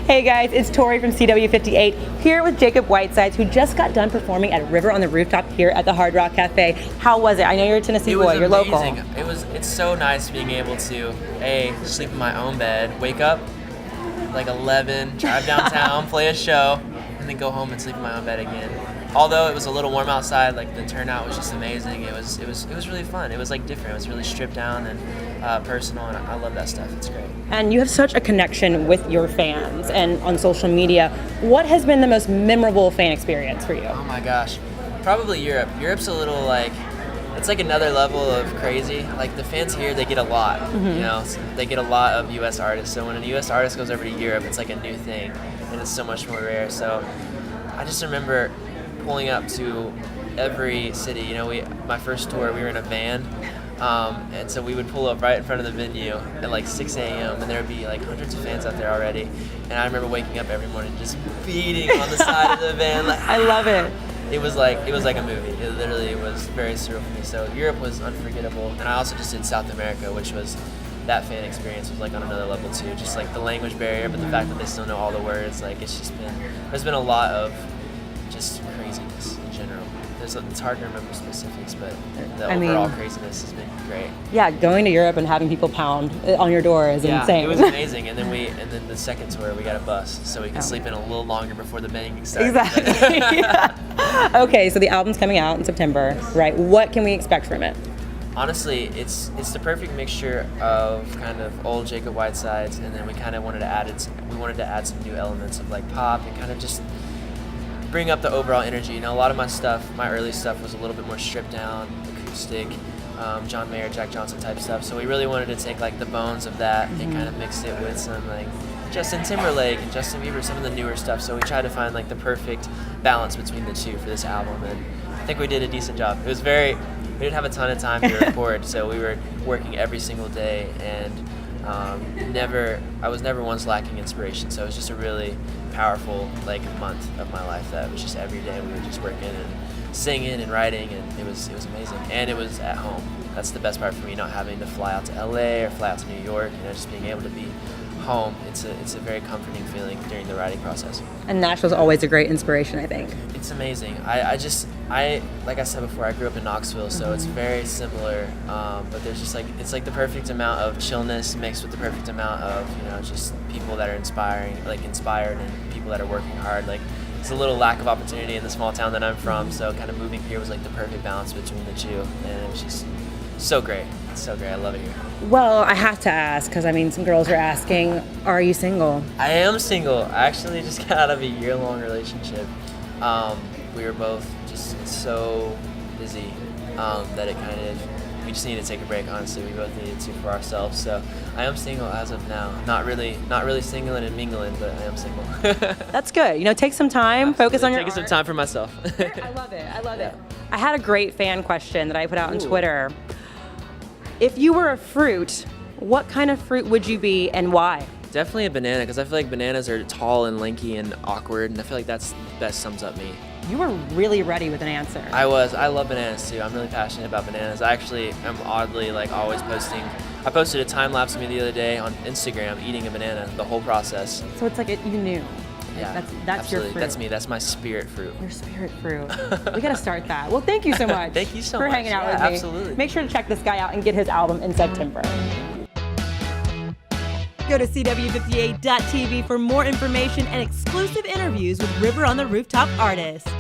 Hey guys, it's Torri from CW58 here with Jacob Whitesides, who just got done performing at River on the Rooftop here at the Hard Rock Cafe. How was it? I know you're a Tennessee boy, you're local. It's so nice being able to sleep in my own bed, wake up like 11, drive downtown, play a show, and then go home and sleep in my own bed again. Although it was a little warm outside, like the turnout was just amazing. It was really fun. It was like different. It was really stripped down and personal, and I love that stuff. It's great. And you have such a connection with your fans and on social media. What has been the most memorable fan experience for you? Oh my gosh, probably Europe. Europe's a little like, it's like another level of crazy. Like the fans here, they get a lot. You know, so they get a lot of U.S. artists. So when a U.S. artist goes over to Europe, it's like a new thing, and it's so much more rare. So I just remember pulling up to every city. You know, my first tour, we were in a van, and so we would pull up right in front of the venue at like 6 a.m. and there would be like hundreds of fans out there already. And I remember waking up every morning just beating on the side of the van. Like, I love it. It was like a movie. It literally was very surreal for me. So Europe was unforgettable, and I also just did South America, which was, that fan experience was like on another level too. Just like the language barrier, but the fact that they still know all the words. Like there's been a lot of just craziness in general. It's hard to remember specifics, but the overall craziness has been great. Yeah, going to Europe and having people pound on your door is insane. It was amazing. And then the second tour we got a bus, so we could sleep in a little longer before the banging started. Exactly. Okay, so the album's coming out in September, right? What can we expect from it? Honestly, it's the perfect mixture of kind of old Jacob Whitesides, and then we kind of wanted to add some new elements of like pop and kind of just bring up the overall energy. You know, a lot of my early stuff was a little bit more stripped down, acoustic, John Mayer, Jack Johnson type stuff. So we really wanted to take like the bones of that and kind of mix it with some like Justin Timberlake and Justin Bieber, some of the newer stuff. So we tried to find like the perfect balance between the two for this album, and I think we did a decent job. We didn't have a ton of time to record, so we were working every single day, and I was never once lacking inspiration. So it was just a really powerful like month of my life that was just every day we were just working and singing and writing, and it was amazing. And it was at home. That's the best part for me, not having to fly out to LA or fly out to New York. You know, just being able to be home. It's a very comforting feeling during the writing process. And Nashville's always a great inspiration, I think. It's amazing. I like I said before, I grew up in Knoxville, so it's very similar. But there's just like, it's like the perfect amount of chillness mixed with the perfect amount of, you know, just people that are inspired and people that are working hard. Like, it's a little lack of opportunity in the small town that I'm from, so kind of moving here was like the perfect balance between the two, and it was just so great. It's so great. I love it here. Well, I have to ask, because I mean, some girls are asking, are you single? I am single. I actually just got out of a year-long relationship. We were both just so busy that we just needed to take a break. Honestly, we both needed to for ourselves. So I am single as of now. Not really singling and mingling, but I am single. That's good. You know, take some time, focus on your Taking some time for myself. I love it. I love it. I had a great fan question that I put out on Twitter. If you were a fruit, what kind of fruit would you be and why? Definitely a banana, because I feel like bananas are tall and lanky and awkward, and I feel like that best sums up me. You were really ready with an answer. I was. I love bananas too. I'm really passionate about bananas. I actually am oddly like always posting. I posted a time lapse of me the other day on Instagram eating a banana, the whole process. So it's like you knew. Yeah, that's your fruit. That's me. That's my spirit fruit. Your spirit fruit. We got to start that. Well, thank you so much. Thank you so for much hanging out with me. Absolutely. Make sure to check this guy out and get his album in September. Go to CW58.tv for more information and exclusive interviews with River on the Rooftop artists.